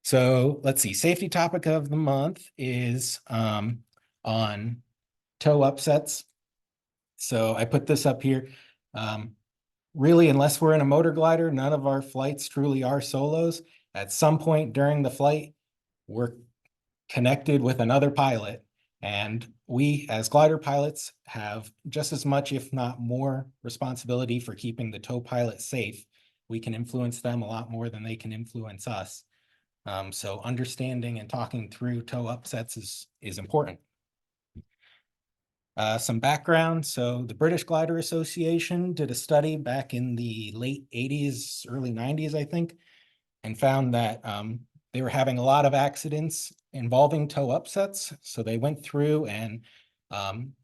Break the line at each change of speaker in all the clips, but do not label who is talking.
So let's see, safety topic of the month is on toe upsets. So I put this up here. Really, unless we're in a motor glider, none of our flights truly are solos. At some point during the flight, we're connected with another pilot. And we, as glider pilots, have just as much, if not more, responsibility for keeping the tow pilot safe. We can influence them a lot more than they can influence us. So understanding and talking through tow upsets is important. Some background. So the British Glider Association did a study back in the late 80s, early 90s, I think, and found that they were having a lot of accidents involving tow upsets. So they went through and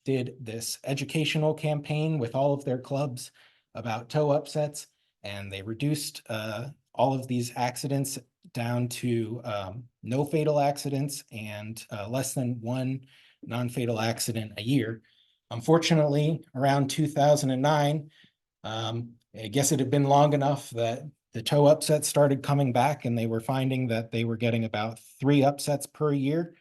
did this educational campaign with all of their clubs about tow upsets, and they reduced all of these accidents down to no fatal accidents and less than one non-fatal accident a year. Unfortunately, around 2009, I guess it had been long enough that the tow upsets started coming back, and they were finding that they were getting about 3 upsets per year,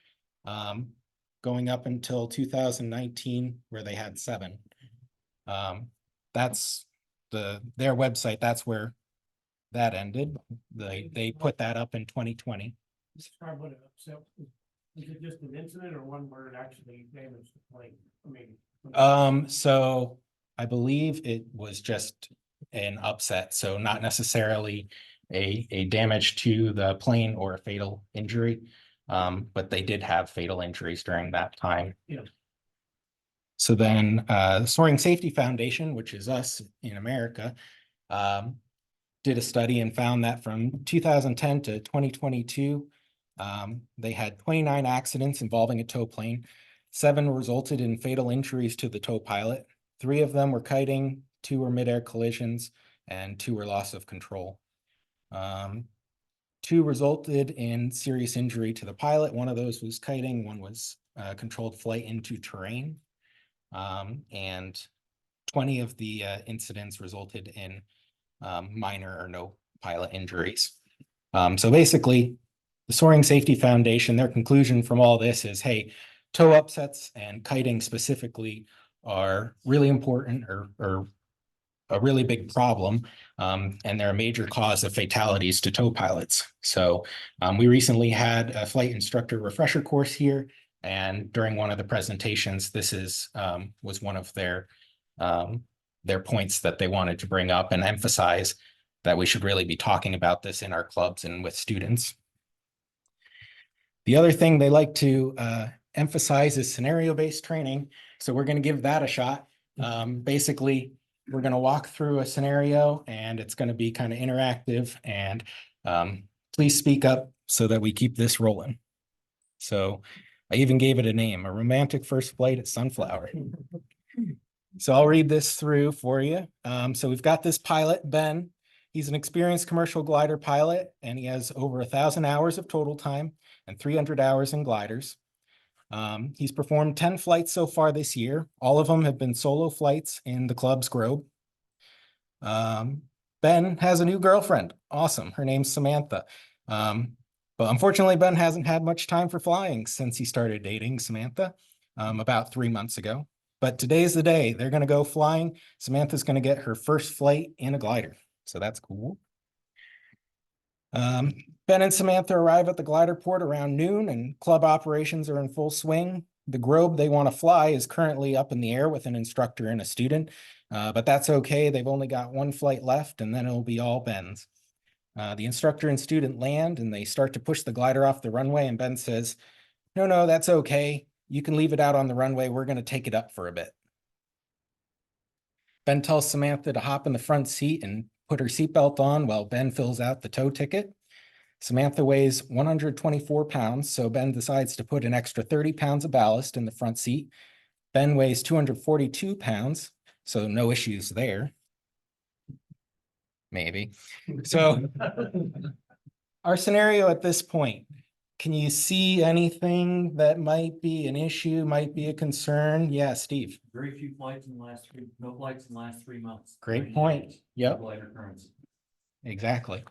going up until 2019, where they had 7. That's their website. That's where that ended. They put that up in 2020.
Describe what an upset is. Is it just an incident or one where it actually damaged the plane? I mean,
So I believe it was just an upset, so not necessarily a damage to the plane or a fatal injury. But they did have fatal injuries during that time.
Yeah.
So then the Soaring Safety Foundation, which is us in America, did a study and found that from 2010 to 2022, they had 29 accidents involving a tow plane. 7 resulted in fatal injuries to the tow pilot. 3 of them were kiting, 2 were midair collisions, and 2 were loss of control. 2 resulted in serious injury to the pilot. One of those was kiting, one was controlled flight into terrain. And 20 of the incidents resulted in minor or no pilot injuries. So basically, the Soaring Safety Foundation, their conclusion from all this is, hey, tow upsets and kiting specifically are really important or a really big problem, and they're a major cause of fatalities to tow pilots. So we recently had a flight instructor refresher course here, and during one of the presentations, this was one of their points that they wanted to bring up and emphasize that we should really be talking about this in our clubs and with students. The other thing they like to emphasize is scenario-based training. So we're going to give that a shot. Basically, we're going to walk through a scenario, and it's going to be kind of interactive. And please speak up so that we keep this rolling. So I even gave it a name, a romantic first flight at Sunflower. So I'll read this through for you. So we've got this pilot, Ben. He's an experienced commercial glider pilot, and he has over 1,000 hours of total time and 300 hours in gliders. He's performed 10 flights so far this year. All of them have been solo flights in the club's Grove. Ben has a new girlfriend. Awesome. Her name's Samantha. But unfortunately, Ben hasn't had much time for flying since he started dating Samantha about 3 months ago. But today's the day. They're going to go flying. Samantha's going to get her first flight in a glider. So that's cool. Ben and Samantha arrive at the glider port around noon, and club operations are in full swing. The Grove they want to fly is currently up in the air with an instructor and a student, but that's okay. They've only got 1 flight left, and then it'll be all Ben's. The instructor and student land, and they start to push the glider off the runway, and Ben says, no, that's okay. You can leave it out on the runway. We're going to take it up for a bit. Ben tells Samantha to hop in the front seat and put her seatbelt on while Ben fills out the tow ticket. Samantha weighs 124 pounds, so Ben decides to put an extra 30 pounds of ballast in the front seat. Ben weighs 242 pounds, so no issues there. Maybe. So our scenario at this point, can you see anything that might be an issue, might be a concern? Yeah, Steve.
Very few flights in the last no flights in the last 3 months.
Great point. Yep.
Glider currents.
Exactly.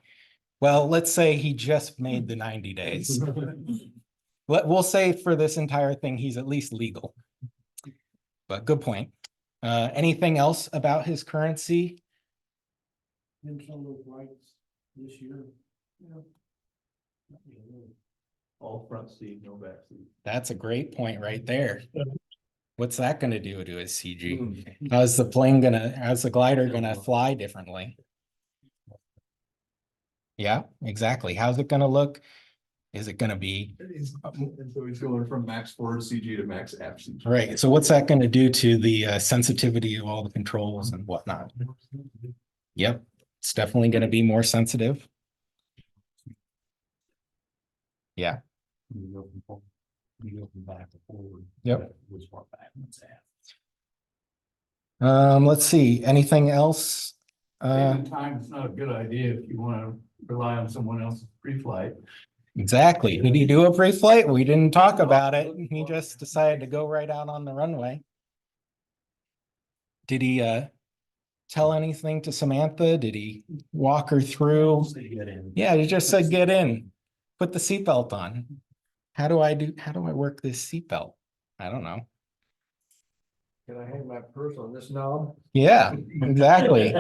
Well, let's say he just made the 90 days. We'll say for this entire thing, he's at least legal. But good point. Anything else about his currency?
And some of those lights this year, you know.
All front seat, no back seat.
That's a great point right there. What's that gonna do to his CG? How's the glider gonna fly differently? Yeah, exactly. How's it gonna look? Is it gonna be?
And so he's going from max forward CG to max app CG.
Right, so what's that gonna do to the sensitivity of all the controls and whatnot? Yep, it's definitely gonna be more sensitive. Yeah.
You go from forward, you go from back to forward.
Yep.
Which part back, what's that?
Let's see, anything else?
Saving time is not a good idea if you want to rely on someone else's pre-flight.
Exactly. Did he do a pre-flight? We didn't talk about it. He just decided to go right out on the runway. Did he tell anything to Samantha? Did he walk her through?
Get in.
Yeah, he just said, get in, put the seatbelt on. How do I work this seatbelt? I don't know.
Can I hang my purse on this knob?
Yeah, exactly.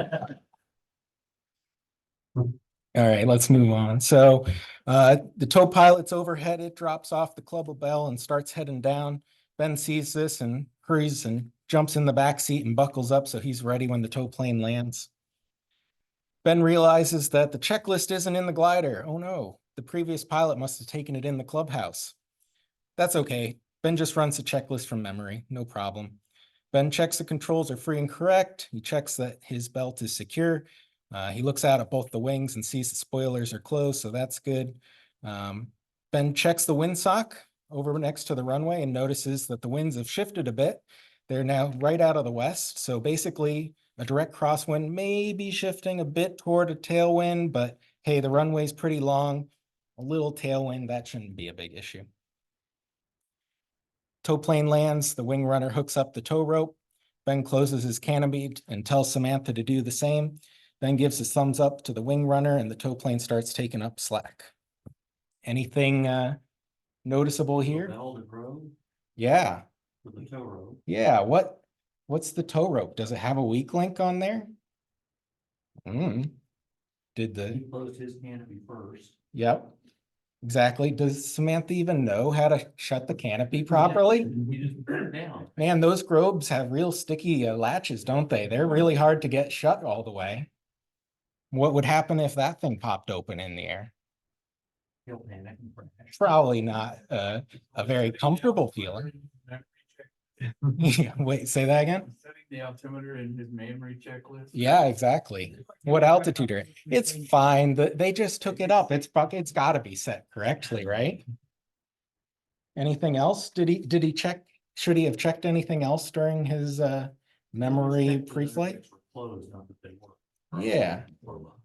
All right, let's move on. So the tow pilot's overhead, it drops off the club bell and starts heading down. Ben sees this and hurries and jumps in the back seat and buckles up so he's ready when the tow plane lands. Ben realizes that the checklist isn't in the glider. Oh no, the previous pilot must have taken it in the clubhouse. That's okay. Ben just runs the checklist from memory, no problem. Ben checks the controls are free and correct. He checks that his belt is secure. He looks out at both the wings and sees the spoilers are closed, so that's good. Ben checks the windsock over next to the runway and notices that the winds have shifted a bit. They're now right out of the west, so basically a direct crosswind may be shifting a bit toward a tailwind, but hey, the runway's pretty long. A little tailwind, that shouldn't be a big issue. Tow plane lands, the wing runner hooks up the tow rope. Ben closes his canopy and tells Samantha to do the same. Ben gives a thumbs up to the wing runner and the tow plane starts taking up slack. Anything noticeable here?
Velvet road
Yeah,
with the tow road.
yeah. What's the tow rope? Does it have a weak link on there? Did
He
the,
closed his canopy first.
yep, exactly. Does Samantha even know how to shut the canopy properly?
He just put it down.
Man, those Grobes have real sticky latches, don't they? They're really hard to get shut all the way. What would happen if that thing popped open in the air?
He'll panic and crash.
Probably not a very comfortable feeling. Yeah, wait, say that again?
Setting the altimeter in his memory checklist.
Yeah, exactly. What altitude are you? It's fine. They just took it up. It's gotta be set correctly, right? Anything else? Did he check? Should he have checked anything else during his memory pre-flight?
Closed, not that they were.
Yeah.
Or locked.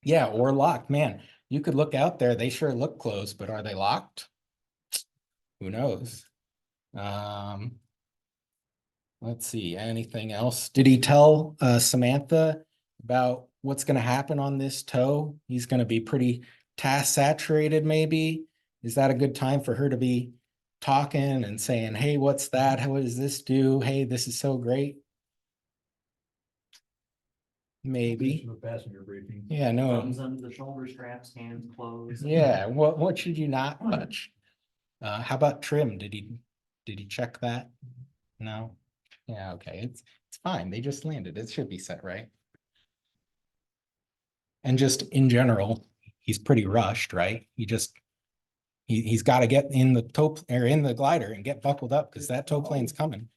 Yeah, or locked. Man, you could look out there. They sure look closed, but are they locked? Who knows? Let's see, anything else? Did he tell Samantha about what's gonna happen on this tow? He's gonna be pretty task saturated, maybe? Is that a good time for her to be talking and saying, hey, what's that? How does this do? Hey, this is so great. Maybe.
The passenger briefing.
Yeah, no.
Thumbs under the shoulder straps, hands closed.
Yeah, what should you not touch? How about trim? Did he check that? No? Yeah, okay, it's fine. They just landed. It should be set right. And just in general, he's pretty rushed, right? He's got to get in the tow or in the glider and get buckled up because that tow plane's coming.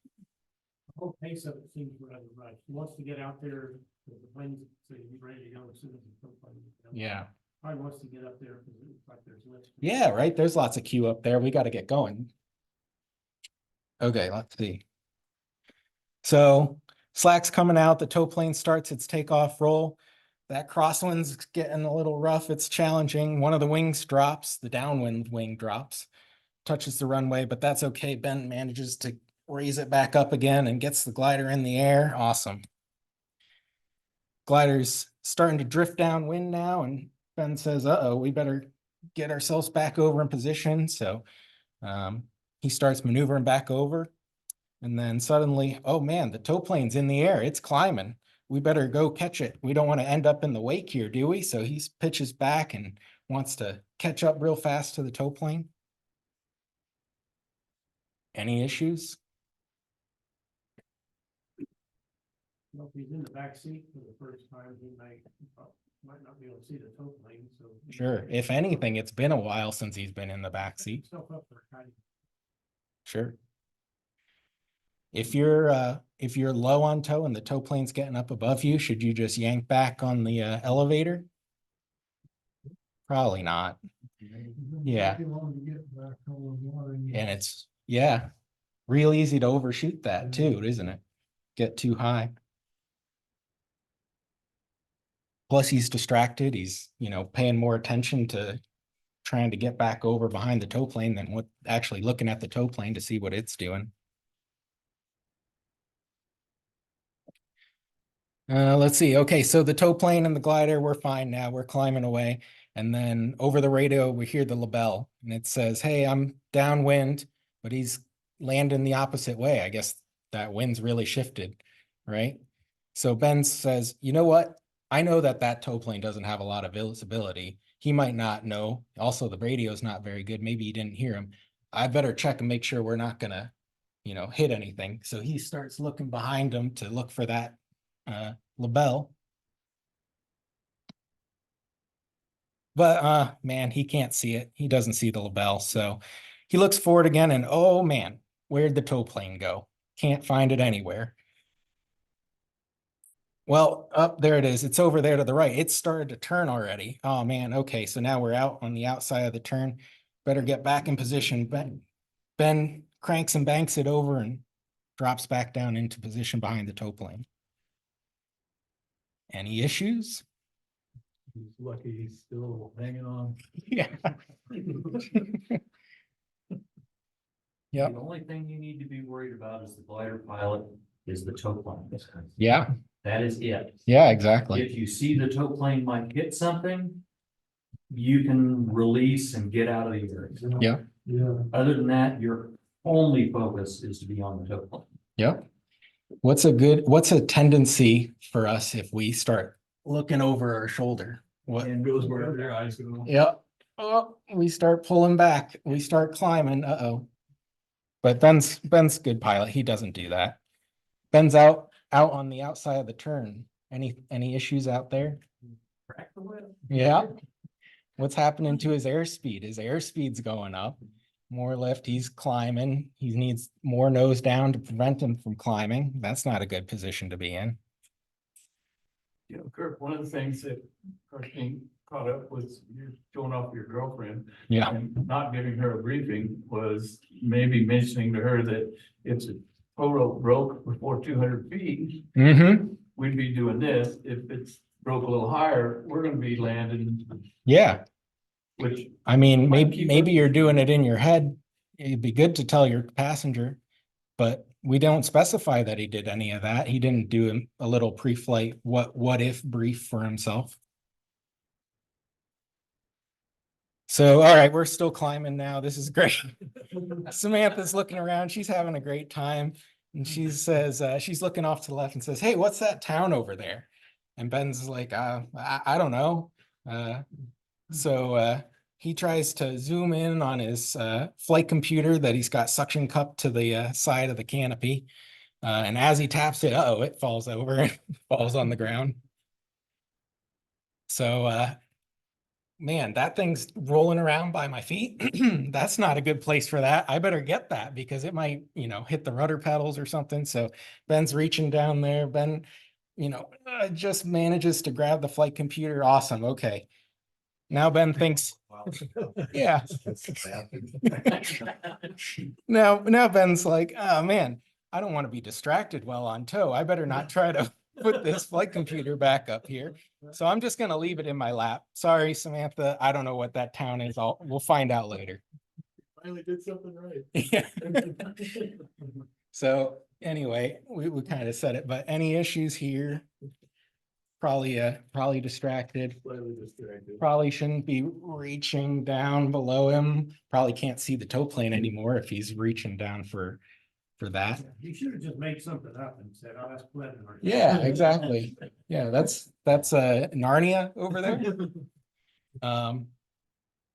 The whole pace of it seems rather right. He wants to get out there, the plane's, so he's ready to go as soon as the tow plane.
Yeah.
Probably wants to get up there because it looks like there's lifts.
Yeah, right. There's lots of queue up there. We got to get going. Okay, let's see. So slack's coming out. The tow plane starts its takeoff roll. That crosswind's getting a little rough. It's challenging. One of the wings drops. The downwind wing drops, touches the runway, but that's okay. Ben manages to raise it back up again and gets the glider in the air. Awesome. Glider's starting to drift downwind now, and Ben says, uh-oh, we better get ourselves back over in position. So he starts maneuvering back over. And then suddenly, oh man, the tow plane's in the air. It's climbing. We better go catch it. We don't want to end up in the wake here, do we? So he pitches back and wants to catch up real fast to the tow plane. Any issues?
Well, if he's in the back seat for the first time, he might not be able to see the tow plane, so.
Sure. If anything, it's been a while since he's been in the back seat.
Stuff up for a kind.
Sure. If you're low on tow and the tow plane's getting up above you, should you just yank back on the elevator? Probably not. Yeah. And it's, yeah, real easy to overshoot that too, isn't it? Get too high. Plus he's distracted. He's, paying more attention to trying to get back over behind the tow plane than what actually looking at the tow plane to see what it's doing. Let's see. Okay, so the tow plane and the glider, we're fine now. We're climbing away. And then over the radio, we hear the label and it says, hey, I'm downwind, but he's landing the opposite way. I guess that wind's really shifted, right? So Ben says, you know what? I know that tow plane doesn't have a lot of visibility. He might not know. Also, the radio's not very good. Maybe he didn't hear him. I better check and make sure we're not gonna, hit anything. So he starts looking behind him to look for that label. But man, he can't see it. He doesn't see the label. So he looks forward again and oh man, where'd the tow plane go? Can't find it anywhere. Well, up there it is. It's over there to the right. It started to turn already. Oh man, okay. So now we're out on the outside of the turn. Better get back in position. Ben cranks and banks it over and drops back down into position behind the tow plane. Any issues?
He's lucky he's still hanging on.
Yeah. Yep.
The only thing you need to be worried about as the glider pilot is the tow plane.
Yeah.
That is it.
Yeah, exactly.
If you see the tow plane might hit something, you can release and get out of the area.
Yeah.
Yeah.
Other than that, your only focus is to be on the tow plane.
Yep. What's a tendency for us if we start looking over our shoulder? What?
And goes wherever their eyes go.
Yep. Oh, we start pulling back. We start climbing. Uh-oh. But Ben's good pilot. He doesn't do that. Ben's out on the outside of the turn. Any issues out there?
Crack the whip.
Yeah. What's happening to his airspeed? His airspeed's going up. More lift. He's climbing. He needs more nose down to prevent him from climbing. That's not a good position to be in.
Kirk, one of the things that being caught up was you showing off your girlfriend.
Yeah.
And not giving her a briefing was maybe mentioning to her that if the tow rope broke before 200 feet,
Mm-hmm.
we'd be doing this. If it's broke a little higher, we're gonna be landing,
Yeah.
which
I mean,
Might keep
maybe
working.
you're doing it in your head. It'd be good to tell your passenger, but we don't specify that he did any of that. He didn't do a little pre-flight what if brief for himself. So, all right, we're still climbing now. This is great. Samantha's looking around. She's having a great time. And she says, she's looking off to the left and says, hey, what's that town over there? And Ben's like, I don't know. So he tries to zoom in on his flight computer that he's got suction cup to the side of the canopy. And as he taps it, it falls over and falls on the ground. So, man, that thing's rolling around by my feet. That's not a good place for that. I better get that because it might, hit the rudder pedals or something. So Ben's reaching down there. Ben, just manages to grab the flight computer. Awesome. Okay. Now Ben thinks, yeah. Now Ben's like, oh man, I don't want to be distracted while on tow. I better not try to put this flight computer back up here. So I'm just going to leave it in my lap. Sorry, Samantha. I don't know what that town is. We'll find out later.
finally did something right.
Yeah. So anyway, we kind of said it, but any issues here? probably distracted.
Slightly distracted.
Probably shouldn't be reaching down below him. Probably can't see the tow plane anymore if he's reaching down for that.
You should have just made something up and said, oh, that's Pleasant.
Yeah, exactly. Yeah, that's Narnia over there.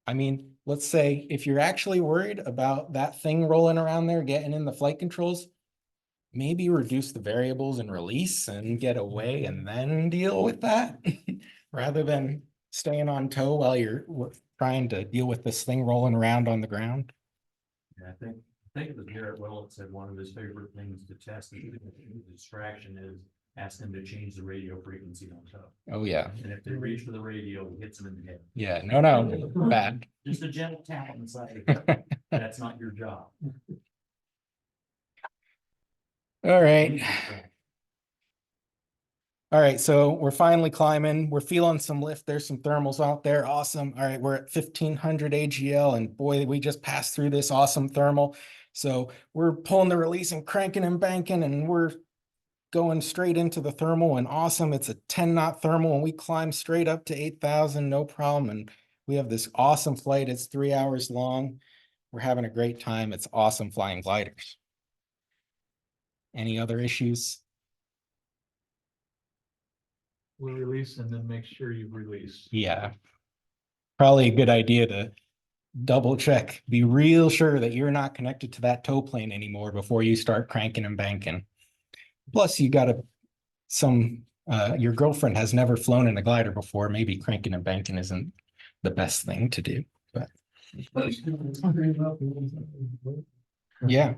I mean, let's say if you're actually worried about that thing rolling around there, getting in the flight controls, maybe reduce the variables and release and get away and then deal with that rather than staying on tow while you're trying to deal with this thing rolling around on the ground.
Yeah, I think it was Garrett Willett said one of his favorite things to test the distraction is ask them to change the radio frequency on tow.
Oh, yeah.
And if they reach for the radio, it hits them in the head.
Yeah, no, bad.
Just a gentle tap on the side of the head. That's not your job.
All right. All right, so we're finally climbing. We're feeling some lift. There's some thermals out there. Awesome. All right, we're at 1500 AGL and boy, we just passed through this awesome thermal. So we're pulling the release and cranking and banking and we're going straight into the thermal and awesome. It's a 10-knot thermal and we climb straight up to 8,000, no problem. And we have this awesome flight. It's 3 hours long. We're having a great time. It's awesome flying gliders. Any other issues?
We'll release and then make sure you release.
Yeah. Probably a good idea to double check, be real sure that you're not connected to that tow plane anymore before you start cranking and banking. Plus you got your girlfriend has never flown in a glider before. Maybe cranking and banking isn't the best thing to do, but yeah.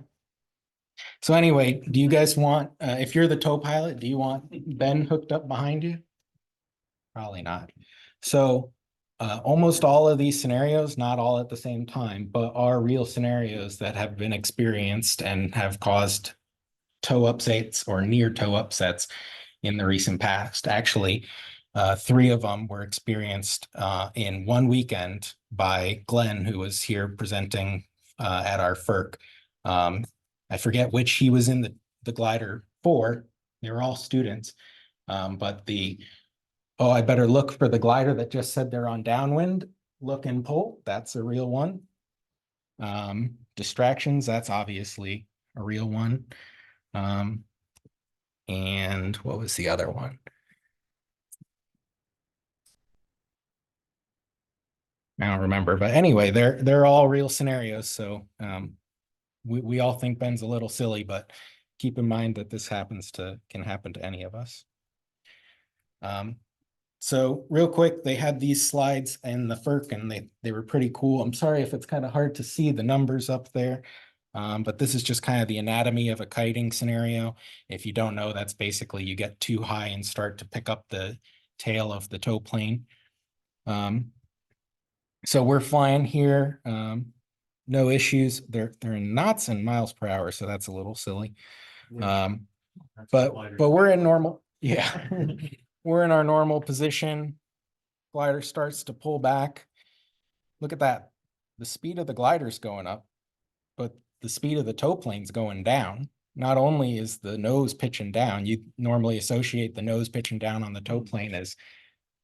So anyway, do you guys want, if you're the tow pilot, do you want Ben hooked up behind you? Probably not. So almost all of these scenarios, not all at the same time, but are real scenarios that have been experienced and have caused tow upsets or near tow upsets in the recent past. Actually, 3 of them were experienced in one weekend by Glenn, who was here presenting at our FERC. I forget which he was in the glider for. They were all students, but oh, I better look for the glider that just said they're on downwind. Look and pull, that's a real one. Distractions, that's obviously a real one. And what was the other one? I don't remember, but anyway, they're all real scenarios. So we all think Ben's a little silly, but keep in mind that this can happen to any of us. So real quick, they had these slides in the FERC and they were pretty cool. I'm sorry if it's kind of hard to see the numbers up there, but this is just kind of the anatomy of a kiting scenario. If you don't know, that's basically you get too high and start to pick up the tail of the tow plane. So we're flying here. No issues. They're in knots and miles per hour, so that's a little silly. But we're in normal. Yeah. We're in our normal position. Glider starts to pull back. Look at that. The speed of the glider's going up, but the speed of the tow plane's going down. Not only is the nose pitching down, you normally associate the nose pitching down on the tow plane as,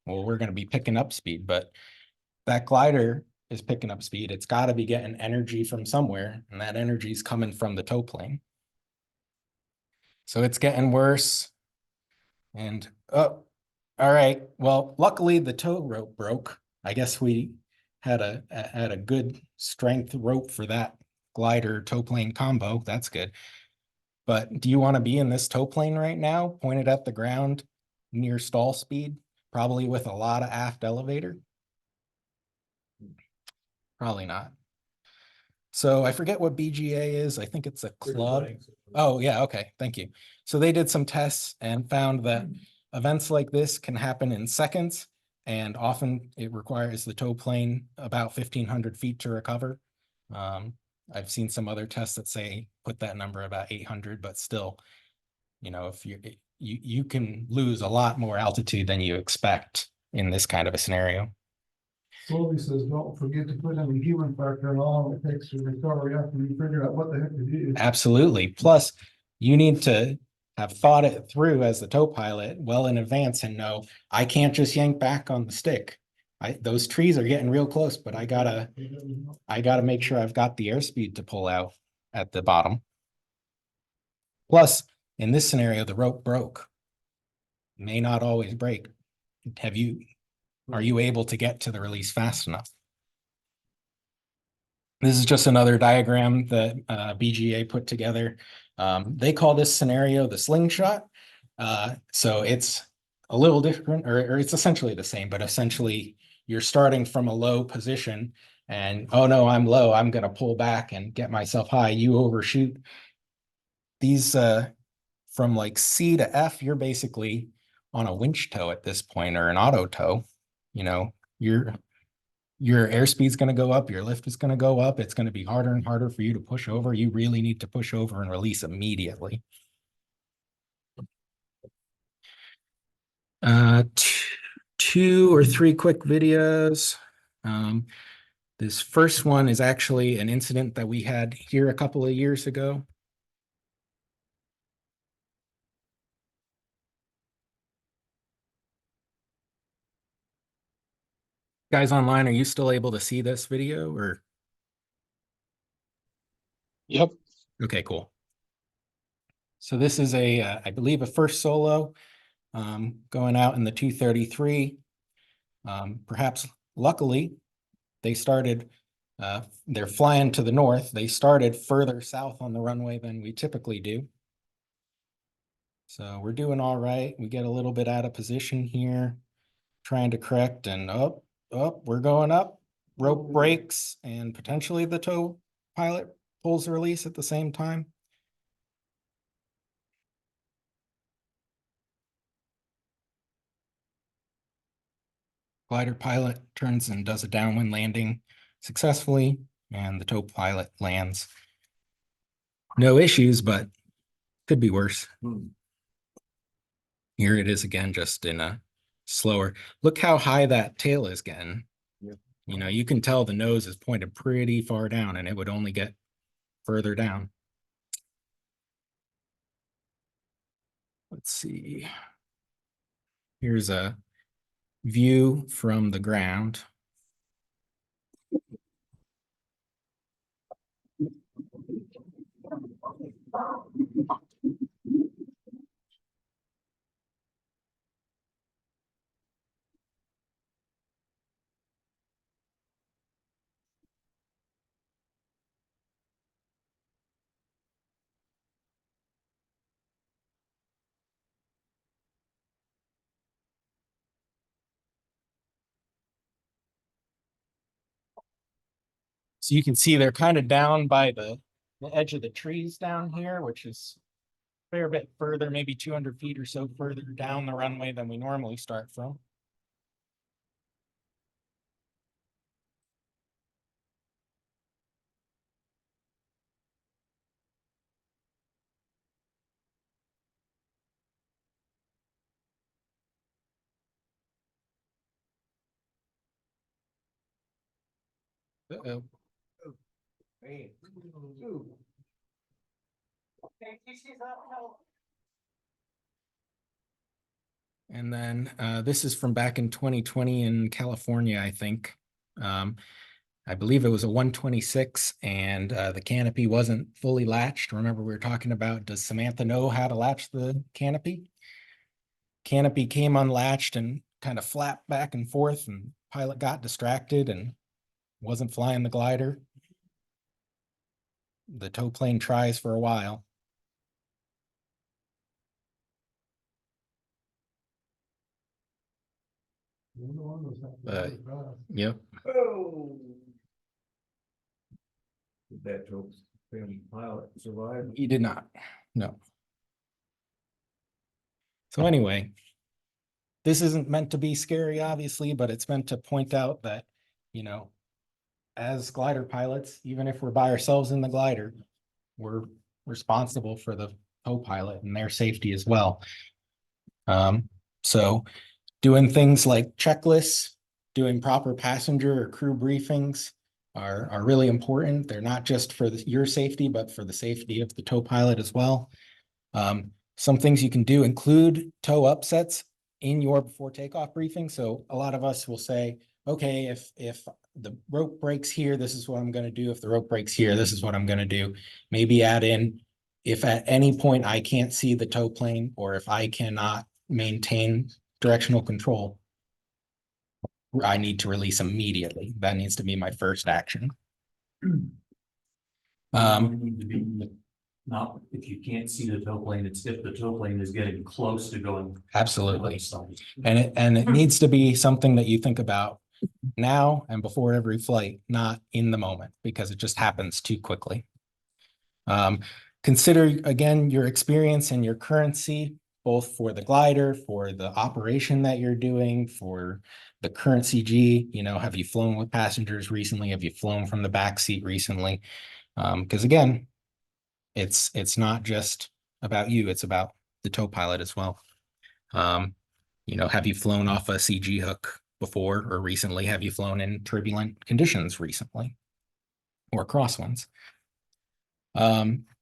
well, we're going to be picking up speed, but that glider is picking up speed. It's got to be getting energy from somewhere, and that energy is coming from the tow plane. So it's getting worse. And oh, all right. Well, luckily the tow rope broke. I guess we had a good strength rope for that glider tow plane combo. That's good. But do you want to be in this tow plane right now, pointed at the ground near stall speed, probably with a lot of aft elevator? Probably not. So I forget what BGA is. I think it's a club. Oh, yeah. Okay. Thank you. So they did some tests and found that events like this can happen in seconds, and often it requires the tow plane about 1,500 feet to recover. I've seen some other tests that say put that number about 800, but still, if you can lose a lot more altitude than you expect in this kind of a scenario.
Slowly says, don't forget to put in the human factor and all it takes to recover after you figure out what the heck to do.
Absolutely. Plus, you need to have thought it through as the tow pilot well in advance and know I can't just yank back on the stick. Those trees are getting real close, but I gotta make sure I've got the airspeed to pull out at the bottom. Plus, in this scenario, the rope broke. May not always break. Are you able to get to the release fast enough? This is just another diagram that BGA put together. They call this scenario the slingshot. So it's a little different, or it's essentially the same, but essentially you're starting from a low position and, oh no, I'm low, I'm gonna pull back and get myself high. You overshoot. These from like C to F, you're basically on a winch tow at this point, or an auto tow. You know, your airspeed's going to go up, your lift is going to go up. It's going to be harder and harder for you to push over. You really need to push over and release immediately. Two or three quick videos. This first one is actually an incident that we had here a couple of years ago. Guys online, are you still able to see this video or?
Yep.
Okay, cool. So this is I believe a first solo going out in the 233. Perhaps luckily, they started, they're flying to the north. They started further south on the runway than we typically do. So we're doing all right. We get a little bit out of position here, trying to correct, and we're going up. Rope breaks and potentially the tow pilot pulls the release at the same time. Glider pilot turns and does a downwind landing successfully, and the tow pilot lands. No issues, but could be worse. Here it is again, just in a slower. Look how high that tail is getting.
Yep.
You know, you can tell the nose is pointed pretty far down, and it would only get further down. Let's see. Here's a view from the ground. So you can see they're kind of down by the edge of the trees down here, which is a fair bit further, maybe 200 feet or so further down the runway than we normally start from. Uh-oh. And then this is from back in 2020 in California, I think. I believe it was a 126 and the canopy wasn't fully latched. Remember, we were talking about, does Samantha know how to latch the canopy? Canopy came unlatched and kind of flapped back and forth, and pilot got distracted and wasn't flying the glider. The tow plane tries for a while. Yep.
Oh. Did that tow pilot survive?
He did not. No. So anyway, this isn't meant to be scary, obviously, but it's meant to point out that, you know, as glider pilots, even if we're by ourselves in the glider, we're responsible for the co-pilot and their safety as well. So doing things like checklists, doing proper passenger or crew briefings are really important. They're not just for your safety, but for the safety of the tow pilot as well. some things you can do include toe upsets in your before takeoff briefing. So a lot of us will say, okay, if the rope breaks here, this is what I'm going to do. If the rope breaks here, this is what I'm going to do. Maybe add in, if at any point I can't see the toe plane, or if I cannot maintain directional control, I need to release immediately. That needs to be my first action.
Need to be, not if you can't see the toe plane, it's if the toe plane is getting close to going.
Absolutely.
outside.
And it needs to be something that you think about now and before every flight, not in the moment, because it just happens too quickly. Consider again your experience and your currency, both for the glider, for the operation that you're doing, for the current CG. You know, have you flown with passengers recently? Have you flown from the back seat recently? Because again, it's not just about you, it's about the tow pilot as well. You know, have you flown off a CG hook before or recently? Have you flown in turbulent conditions recently or crosswinds?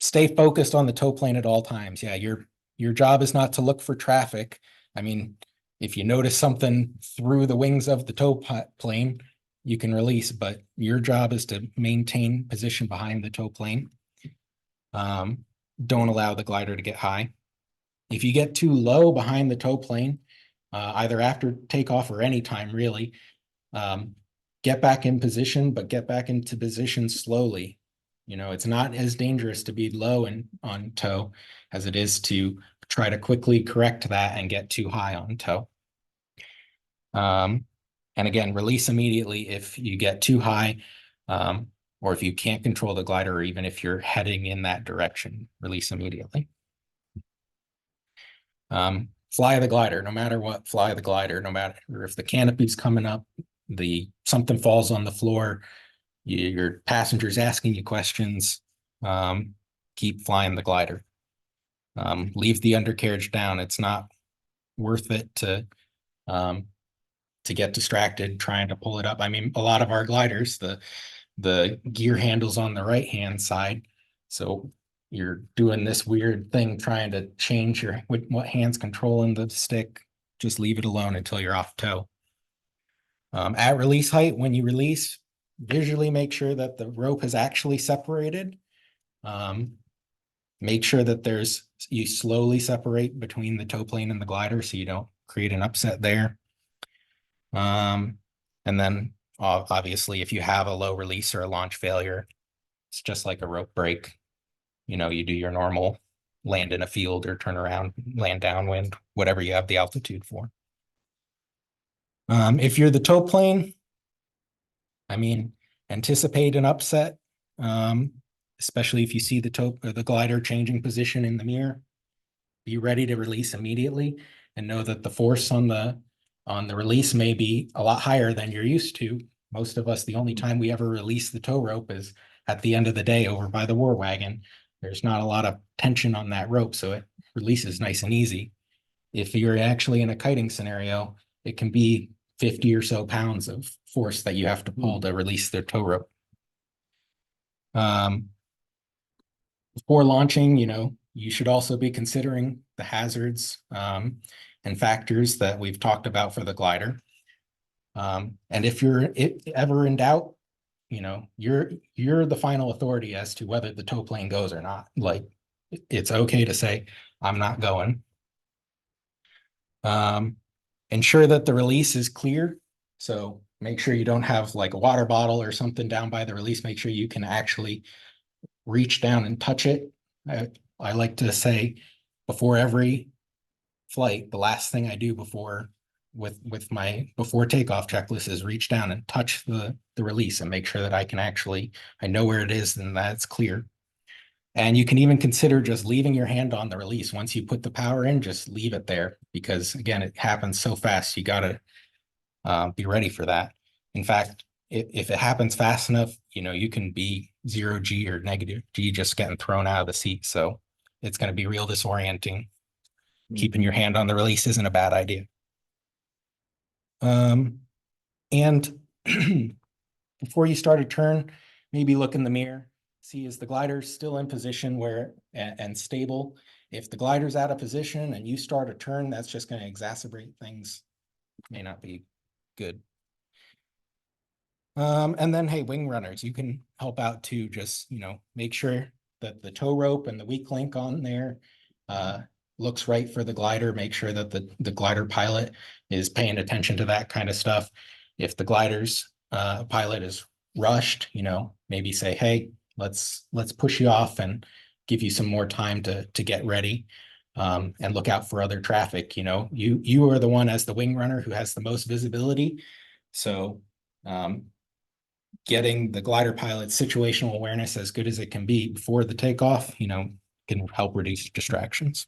Stay focused on the tow plane at all times. Yeah, your job is not to look for traffic. I mean, if you notice something through the wings of the tow plane, you can release, but your job is to maintain position behind the tow plane. Don't allow the glider to get high. If you get too low behind the tow plane, either after takeoff or anytime really, get back in position, but get back into position slowly. You know, it's not as dangerous to be low and on tow as it is to try to quickly correct that and get too high on tow. And again, release immediately if you get too high, or if you can't control the glider, or even if you're heading in that direction, release immediately. Fly the glider, no matter what, fly the glider, no matter if the canopy's coming up, something falls on the floor, your passenger's asking you questions, keep flying the glider. Leave the undercarriage down. It's not worth it to get distracted trying to pull it up. I mean, a lot of our gliders, the gear handle's on the right-hand side. So you're doing this weird thing trying to change what hand's controlling the stick. Just leave it alone until you're off tow. At release height, when you release, visually make sure that the rope is actually separated. Make sure that you slowly separate between the tow plane and the glider so you don't create an upset there. And then obviously if you have a low release or a launch failure, it's just like a rope break. You know, you do your normal land in a field or turn around, land downwind, whatever you have the altitude for. If you're the tow plane, I mean, anticipate an upset, especially if you see the tow or the glider changing position in the mirror. Be ready to release immediately and know that the force on the release may be a lot higher than you're used to. Most of us, the only time we ever release the tow rope is at the end of the day over by the war wagon. There's not a lot of tension on that rope, so it releases nice and easy. If you're actually in a kiting scenario, it can be 50 or so pounds of force that you have to pull to release their tow rope. Before launching, you know, you should also be considering the hazards and factors that we've talked about for the glider. And if you're ever in doubt, you know, you're the final authority as to whether the tow plane goes or not. Like, it's okay to say, I'm not going. Ensure that the release is clear. So make sure you don't have like a water bottle or something down by the release. Make sure you can actually reach down and touch it. I like to say before every flight, the last thing I do with my before takeoff checklist is reach down and touch the release and make sure that I know where it is and that's clear. And you can even consider just leaving your hand on the release. Once you put the power in, just leave it there because again, it happens so fast. You gotta be ready for that. In fact, if it happens fast enough, you know, you can be 0G or negative G just getting thrown out of the seat. So it's going to be real disorienting. Keeping your hand on the release isn't a bad idea. And before you start a turn, maybe look in the mirror, see is the glider still in position and stable. If the glider's out of position and you start a turn, that's just gonna exacerbate things. May not be good. And then, hey, wing runners, you can help out too, just, make sure that the tow rope and the weak link on there looks right for the glider. Make sure that the glider pilot is paying attention to that kind of stuff. If the glider's pilot is rushed, maybe say, hey, let's push you off and give you some more time to get ready. And look out for other traffic. You are the one as the wing runner who has the most visibility. So getting the glider pilot's situational awareness as good as it can be before the takeoff, can help reduce distractions.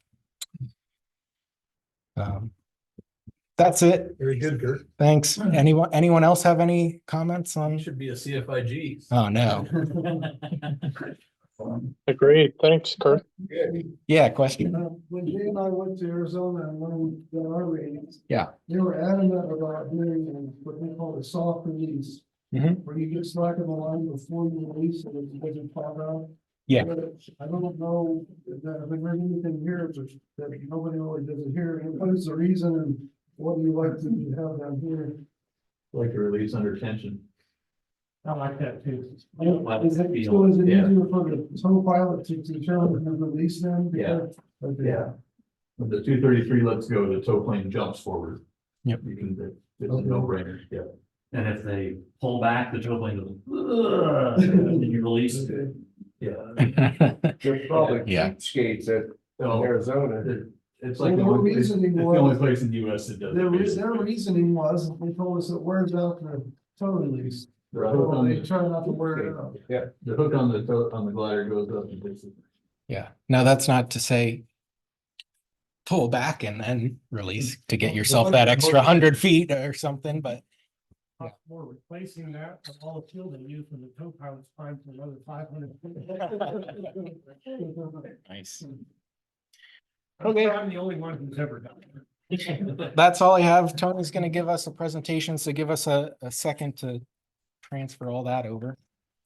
That's it.
Very good, Kurt.
Thanks. Anyone else have any comments on?
Should be a CFIG.
Oh, no.
Agreed. Thanks, Kurt.
Yeah, question.
When Jay and I went to Arizona and when we did our ratings.
Yeah.
They were adamant about doing what they call a soft release.
Mhm.
Where you get slack in the line before you release it, it doesn't pop out.
Yeah.
But I don't know if I've been reading anything here, but that nobody really does it here. And what is the reason and what do you like to have down here?
Like a release under tension.
I like that too.
Is it easier for the tow pilot to determine when to release them?
Yeah.
Okay.
Yeah. When the 233 lets go, the tow plane jumps forward.
Yep.
You can, it's a no-brainer, yeah.
And if they pull back, the tow plane goes, "Ugh," and you release.
Okay.
Yeah.
There's probably
Yeah.
skates at
Oh,
Arizona.
it's like the
Well,
only place, it's
reasoning
the
was-
only place in the US that does
Their
it.
reasoning was, they told us it wears out the tow release.
The hook
So
on
they
the,
try not to wear it out.
the hook on the glider goes up and basically.
Yeah. Now that's not to say pull back and then release to get yourself that extra 100 feet or something, but
We're replacing that, with all the fuel they use when the tow pilot's fine for another 500.
nice.
Okay. I'm the only one who's ever done it.
That's all I have. Tony's gonna give us a presentation, so give us a second to transfer all that over.